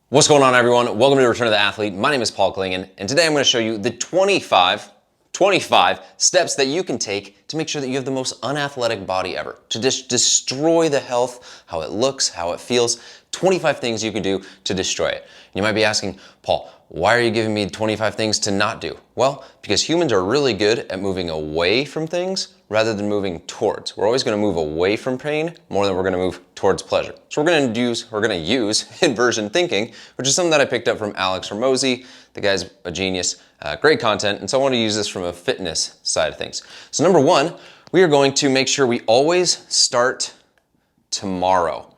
What's going on, everyone? Welcome to Return of the Athlete. My name is Paul Klingen, and today I'm going to show you the 25 steps that you can take to make sure that you have the most unathletic body ever, to just destroy the health, how it looks, how it feels. 25 things you can do to destroy it. You might be asking, Paul, why are you giving me 25 things to not do? Well, because humans are really good at moving away from things rather than moving towards. We're always going to move away from pain more than we're going to move towards pleasure. So we're going to use inversion thinking, which is something that I picked up from Alex Hormozi. The guy's a genius, great content, and so I want to use this from a fitness side of things. So number one, we are going to make sure we always start tomorrow.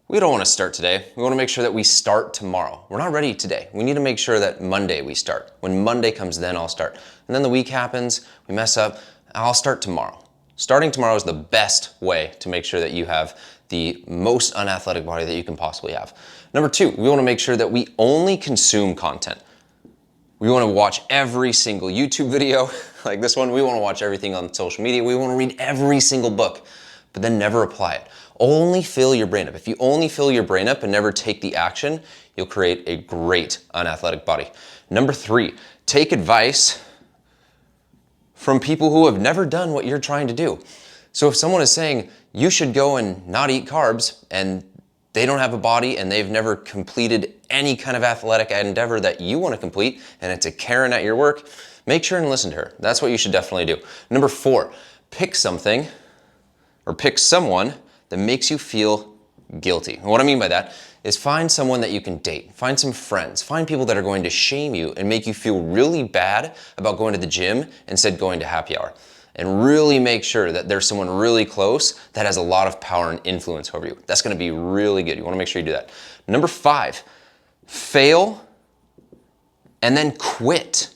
We don't want to start today. We want to make sure that we start tomorrow. We're not ready today. We need to make sure that Monday we start. When Monday comes, then I'll start. And then the week happens, we mess up, I'll start tomorrow. Starting tomorrow is the best way to make sure that you have the most unathletic body that you can possibly have. Number two, we want to make sure that we only consume content. We want to watch every single YouTube video like this one. We want to watch everything on social media. We want to read every single book, but then never apply it. Only fill your brain up. If you only fill your brain up and never take the action, you'll create a great unathletic body. Number three, take advice from people who have never done what you're trying to do. So if someone is saying you should go and not eat carbs and they don't have a body and they've never completed any kind of athletic endeavor that you want to complete, and it's a Karen at your work, make sure and listen to her. That's what you should definitely do. Number four, pick something or pick someone that makes you feel guilty. And what I mean by that is find someone that you can date, find some friends, find people that are going to shame you and make you feel really bad about going to the gym instead going to happy hour. And really make sure that there's someone really close that has a lot of power and influence over you. That's gonna be really good. You wanna make sure you do that. Number five, fail and then quit.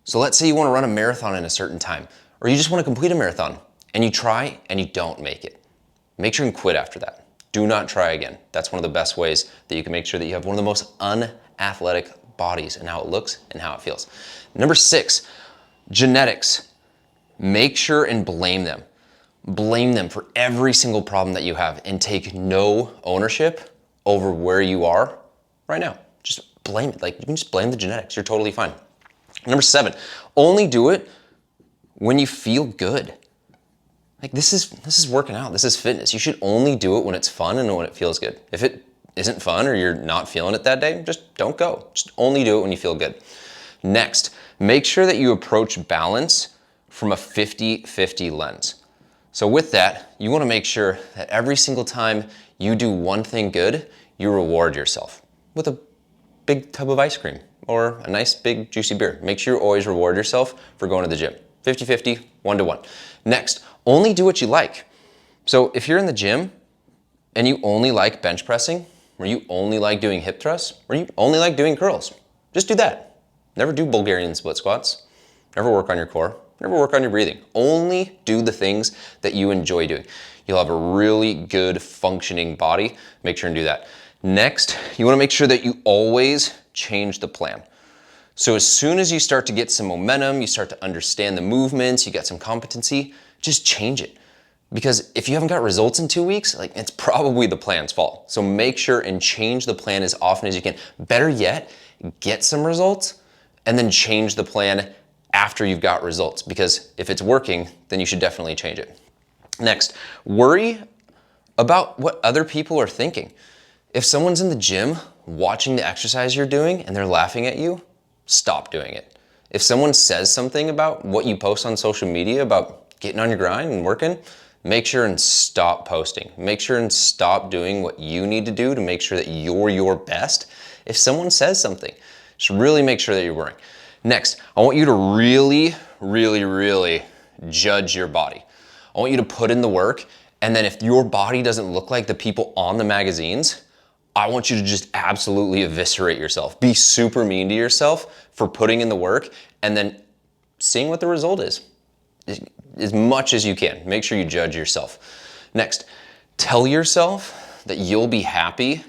So let's say you wanna run a marathon in a certain time, or you just wanna complete a marathon and you try and you don't make it. Make sure and quit after that. Do not try again. That's one of the best ways that you can make sure that you have one of the most unathletic bodies and how it looks and how it feels. Number six, genetics. Make sure and blame them. Blame them for every single problem that you have and take no ownership over where you are right now. Just blame it. Like, you can just blame the genetics. You're totally fine. Number seven, only do it when you feel good. Like, this is working out. This is fitness. You should only do it when it's fun and when it feels good. If it isn't fun or you're not feeling it that day, just don't go. Just only do it when you feel good. Next, make sure that you approach balance from a 50-50 lens. So with that, you want to make sure that every single time you do one thing good, you reward yourself with a big tub of ice cream or a nice big juicy beer. Make sure you always reward yourself for going to the gym. 50-50, 1-to-1. Next, only do what you like. So if you're in the gym and you only like bench pressing, or you only like doing hip thrusts, or you only like doing curls, just do that. Never do Bulgarian split squats. Never work on your core. Never work on your breathing. Only do the things that you enjoy doing. You'll have a really good functioning body. Make sure and do that. Next, you want to make sure that you always change the plan. So as soon as you start to get some momentum, you start to understand the movements, you get some competency, just change it. Because if you haven't got results in 2 weeks, like, it's probably the plan's fault. So make sure and change the plan as often as you can. Better yet, get some results and then change the plan after you've got results. Because if it's working, then you should definitely change it. Next, worry about what other people are thinking. If someone's in the gym watching the exercise you're doing and they're laughing at you, stop doing it. If someone says something about what you post on social media about getting on your grind and working, make sure and stop posting. Make sure and stop doing what you need to do to make sure that you're your best. If someone says something, just really make sure that you're worrying. Next, I want you to really, really, really judge your body. I want you to put in the work, and then if your body doesn't look like the people on the magazines, I want you to just absolutely eviscerate yourself. Be super mean to yourself for putting in the work and then seeing what the result is. As much as you can. Make sure you judge yourself. Next, tell yourself that you'll be happy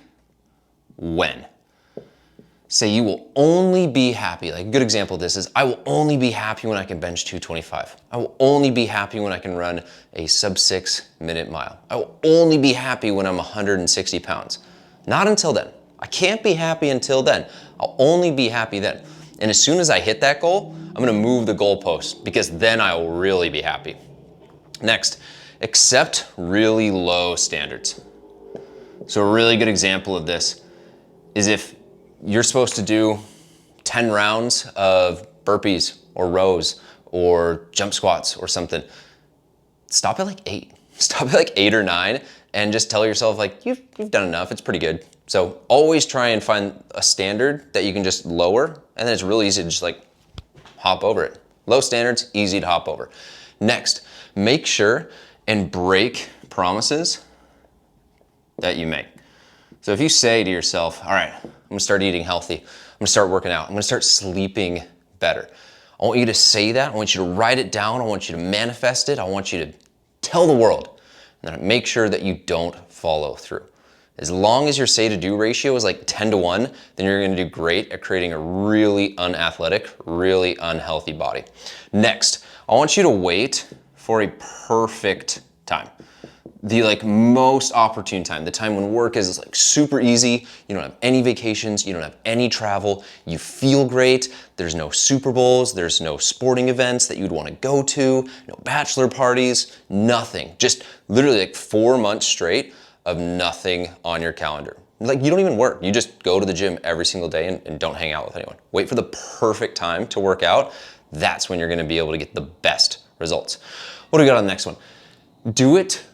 when. Say you will only be happy. Like, a good example of this is, I will only be happy when I can bench 225. I will only be happy when I can run a sub 6 minute mile. I will only be happy when I'm 160 pounds. Not until then. I can't be happy until then. I'll only be happy then. And as soon as I hit that goal, I'm gonna move the goalpost because then I will really be happy. Next, accept really low standards. So a really good example of this is if you're supposed to do 10 rounds of burpees or rows or jump squats or something, stop at like 8. Stop at like 8 or 9 and just tell yourself like, you've done enough, it's pretty good. So always try and find a standard that you can just lower, and then it's really easy to just like hop over it. Low standards, easy to hop over. Next, make sure and break promises that you make. So if you say to yourself, all right, I'm gonna start eating healthy, I'm gonna start working out, I'm gonna start sleeping better. I want you to say that, I want you to write it down, I want you to manifest it, I want you to tell the world, and then make sure that you don't follow through. As long as your say to do ratio is like 10 to 1, then you're gonna do great at creating a really unathletic, really unhealthy body. Next, I want you to wait for a perfect time. The like most opportune time, the time when work is like super easy, you don't have any vacations, you don't have any travel, you feel great, there's no Super Bowls, there's no sporting events that you'd want to go to, no bachelor parties, nothing. Just literally like 4 months straight of nothing on your calendar. Like you don't even work, you just go to the gym every single day and don't hang out with anyone. Wait for the perfect time to work out. That's when you're gonna be able to get the best results. What do we got on the next one? Do it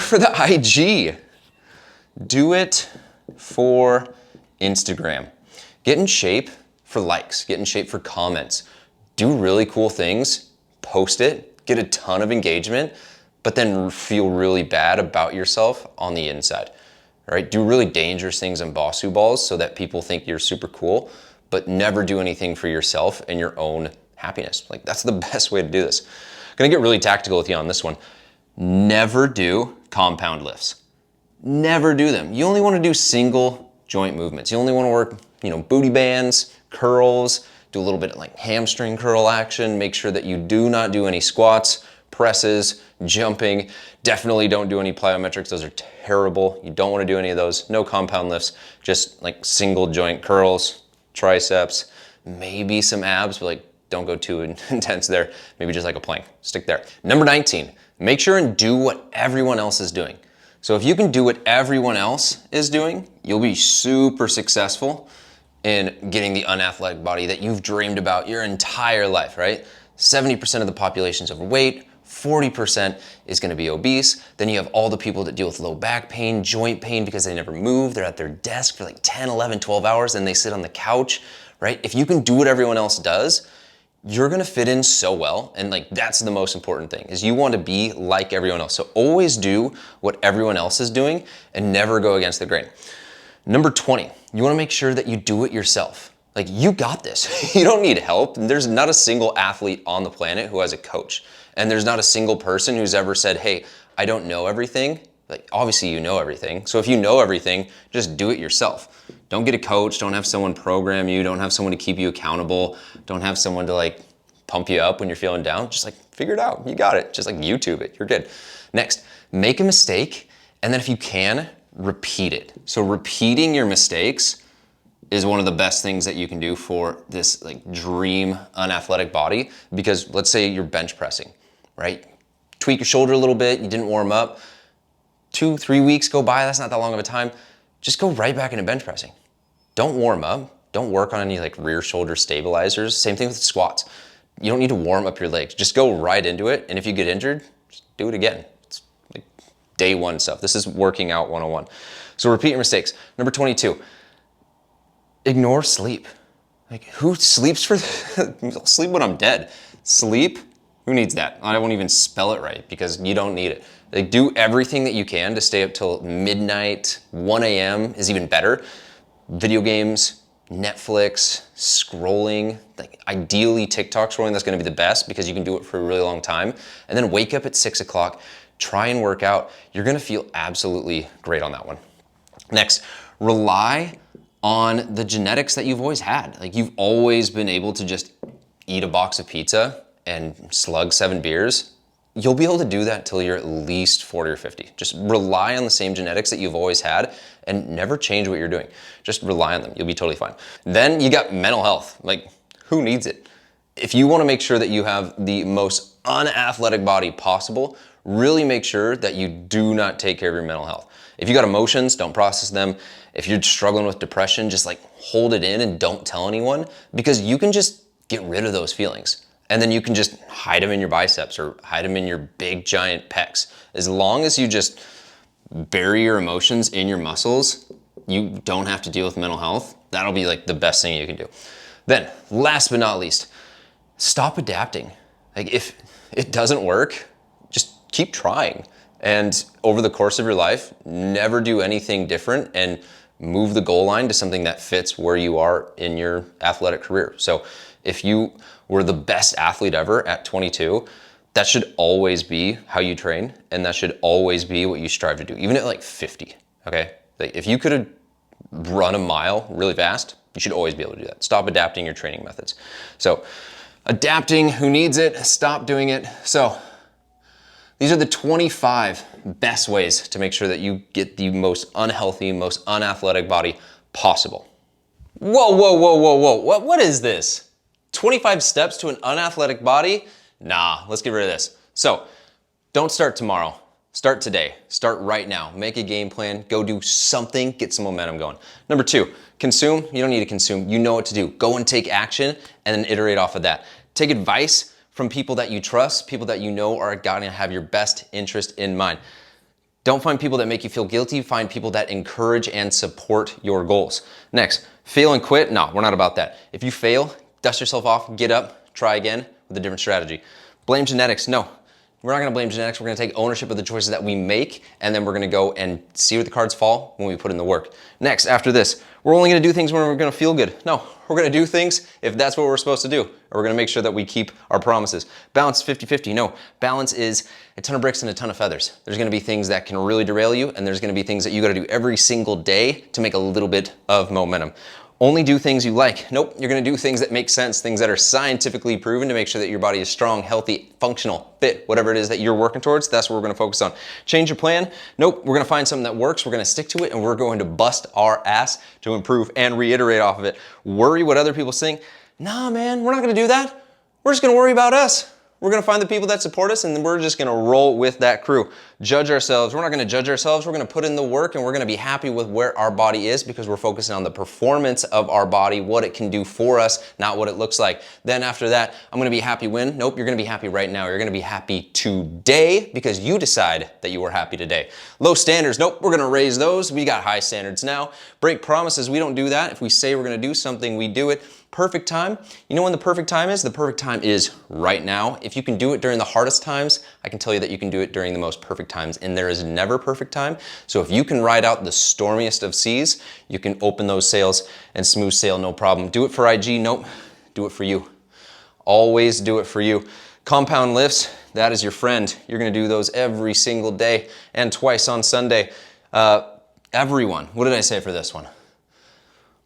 for the IG. Do it for Instagram. Get in shape for likes, get in shape for comments. Do really cool things, post it, get a ton of engagement, but then feel really bad about yourself on the inside, right? Do really dangerous things in Bosu balls so that people think you're super cool, but never do anything for yourself and your own happiness. Like that's the best way to do this. I'm gonna get really tactical with you on this one. Never do compound lifts. Never do them. You only want to do single joint movements. You only want to work, booty bands, curls, do a little bit of like hamstring curl action. Make sure that you do not do any squats, presses, jumping. Definitely don't do any plyometrics. Those are terrible. You don't want to do any of those. No compound lifts, just like single joint curls, triceps, maybe some abs, but like don't go too intense there. Maybe just like a plank. Stick there. Number 19. Make sure and do what everyone else is doing. So if you can do what everyone else is doing, you'll be super successful in getting the unathletic body that you've dreamed about your entire life, right? 70% of the population's overweight, 40% is gonna be obese. Then you have all the people that deal with low back pain, joint pain because they never move. They're at their desk for like 10, 11, 12 hours and they sit on the couch, right? If you can do what everyone else does, you're gonna fit in so well, and like that's the most important thing, is you want to be like everyone else. So always do what everyone else is doing and never go against the grain. Number 20, you wanna make sure that you do it yourself. Like you got this, you don't need help. There's not a single athlete on the planet who has a coach. And there's not a single person who's ever said, hey, I don't know everything. Like obviously you know everything. So if you know everything, just do it yourself. Don't get a coach, don't have someone program you, don't have someone to keep you accountable, don't have someone to like pump you up when you're feeling down. Just like figure it out, you got it. Just like YouTube it, you're good. Next, make a mistake, and then if you can, repeat it. So repeating your mistakes is one of the best things that you can do for this like dream unathletic body, because let's say you're bench pressing, right? Tweak your shoulder a little bit, you didn't warm up, 2-3 weeks go by, that's not that long of a time. Just go right back into bench pressing. Don't warm up. Don't work on any like rear shoulder stabilizers. Same thing with squats. You don't need to warm up your legs. Just go right into it. And if you get injured, just do it again. It's like day one stuff. This is working out 101. So repeat your mistakes. Number 22, ignore sleep. Like who sleeps for, sleep when I'm dead. Sleep, who needs that? I won't even spell it right because you don't need it. Like do everything that you can to stay up till midnight, 1 a.m. is even better. Video games, Netflix, scrolling, like ideally TikTok scrolling, that's gonna be the best because you can do it for a really long time. And then wake up at 6 o'clock, try and work out. You're gonna feel absolutely great on that one. Next, rely on the genetics that you've always had. Like you've always been able to just eat a box of pizza and slug 7 beers. you'll be able to do that till you're at least 40 or 50. Just rely on the same genetics that you've always had and never change what you're doing. Just rely on them. You'll be totally fine. Then you got mental health. Like, who needs it? If you want to make sure that you have the most unathletic body possible, really make sure that you do not take care of your mental health. If you got emotions, don't process them. If you're struggling with depression, just like hold it in and don't tell anyone, because you can just get rid of those feelings. And then you can just hide them in your biceps or hide them in your big giant pecs. As long as you just bury your emotions in your muscles, you don't have to deal with mental health. That'll be like the best thing you can do. Then, last but not least, stop adapting. Like, if it doesn't work, just keep trying. And over the course of your life, never do anything different and move the goal line to something that fits where you are in your athletic career. So if you were the best athlete ever at 22, that should always be how you train, and that should always be what you strive to do, even at like 50, okay? Like, if you could have run a mile really fast, you should always be able to do that. Stop adapting your training methods. So adapting, who needs it? Stop doing it. So these are the 25 best ways to make sure that you get the most unhealthy, most unathletic body possible. Whoa, whoa, whoa, whoa, whoa. What is this? 25 steps to an unathletic body? Nah, let's get rid of this. So don't start tomorrow. Start today. Start right now. Make a game plan. Go do something. Get some momentum going. Number 2, consume. You don't need to consume. You know what to do. Go and take action and then iterate off of that. Take advice from people that you trust, people that you know are going to have your best interest in mind. Don't find people that make you feel guilty. Find people that encourage and support your goals. Next, fail and quit. No, we're not about that. If you fail, dust yourself off, get up, try again with a different strategy. Blame genetics. No, we're not gonna blame genetics. We're gonna take ownership of the choices that we make, and then we're gonna go and see where the cards fall when we put in the work. Next, after this, we're only gonna do things when we're gonna feel good. No, we're gonna do things if that's what we're supposed to do. Or we're gonna make sure that we keep our promises. Balance 50-50. No, balance is a ton of bricks and a ton of feathers. There's gonna be things that can really derail you, and there's gonna be things that you gotta do every single day to make a little bit of momentum. Only do things you like. Nope, you're gonna do things that make sense, things that are scientifically proven to make sure that your body is strong, healthy, functional, fit, whatever it is that you're working towards, that's what we're gonna focus on. Change your plan. Nope, we're gonna find something that works, we're gonna stick to it, and we're going to bust our ass to improve and reiterate off of it. Worry what other people think. Nah, man, we're not gonna do that. We're just gonna worry about us. We're gonna find the people that support us, and then we're just gonna roll with that crew. Judge ourselves. We're not gonna judge ourselves. We're gonna put in the work, and we're gonna be happy with where our body is because we're focusing on the performance of our body, what it can do for us, not what it looks like. Then after that, I'm gonna be happy when? Nope, you're gonna be happy right now. You're gonna be happy today because you decide that you were happy today. Low standards. Nope, we're gonna raise those. We got high standards now. Break promises. We don't do that. If we say we're gonna do something, we do it. Perfect time. You know when the perfect time is? The perfect time is right now. If you can do it during the hardest times, I can tell you that you can do it during the most perfect times, and there is never perfect time. So if you can ride out the stormiest of seas, you can open those sails and smooth sail, no problem. Do it for IG? Nope. Do it for you. Always do it for you. Compound lifts, that is your friend. You're gonna do those every single day and twice on Sunday. Everyone, what did I say for this one?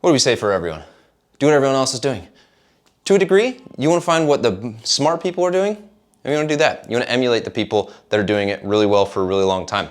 What do we say for everyone? Do what everyone else is doing. To a degree, you want to find what the smart people are doing, and you want to do that. You want to emulate the people that are doing it really well for a really long time.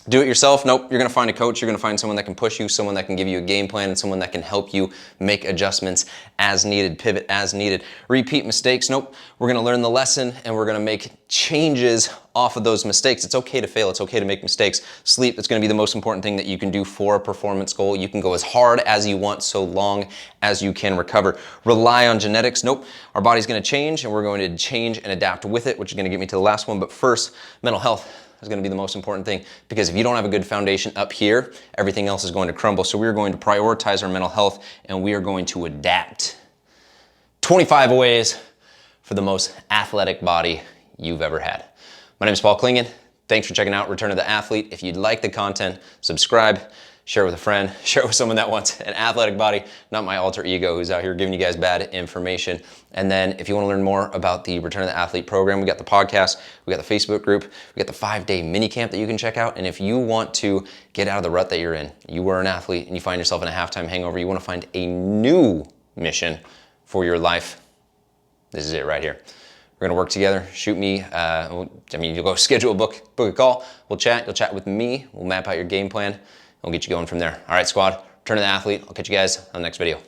Do it yourself? Nope. You're going to find a coach. You're going to find someone that can push you, someone that can give you a game plan, and someone that can help you make adjustments as needed, pivot as needed. Repeat mistakes? Nope. We're going to learn the lesson, and we're going to make changes off of those mistakes. It's okay to fail. It's okay to make mistakes. Sleep, that's going to be the most important thing that you can do for a performance goal. You can go as hard as you want so long as you can recover. Rely on genetics? Nope. Our body's going to change, and we're going to change and adapt with it, which is going to get me to the last one. But first, mental health is going to be the most important thing, because if you don't have a good foundation up here, everything else is going to crumble. So we are going to prioritize our mental health, and we are going to adapt. 25 ways for the most athletic body you've ever had. My name is Paul Klingen. Thanks for checking out Return of the Athlete. If you'd like the content, subscribe, share it with a friend, share it with someone that wants an athletic body, not my alter ego who's out here giving you guys bad information. And then if you want to learn more about the Return of the Athlete program, we got the podcast, we got the Facebook group, we got the 5-day mini camp that you can check out. And if you want to get out of the rut that you're in, you were an athlete and you find yourself in a halftime hangover, you want to find a new mission for your life, this is it right here. We're gonna work together. Shoot me, you'll go schedule a book a call. We'll chat, you'll chat with me. We'll map out your game plan. We'll get you going from there. All right, squad, Return to the Athlete. I'll catch you guys on the next video.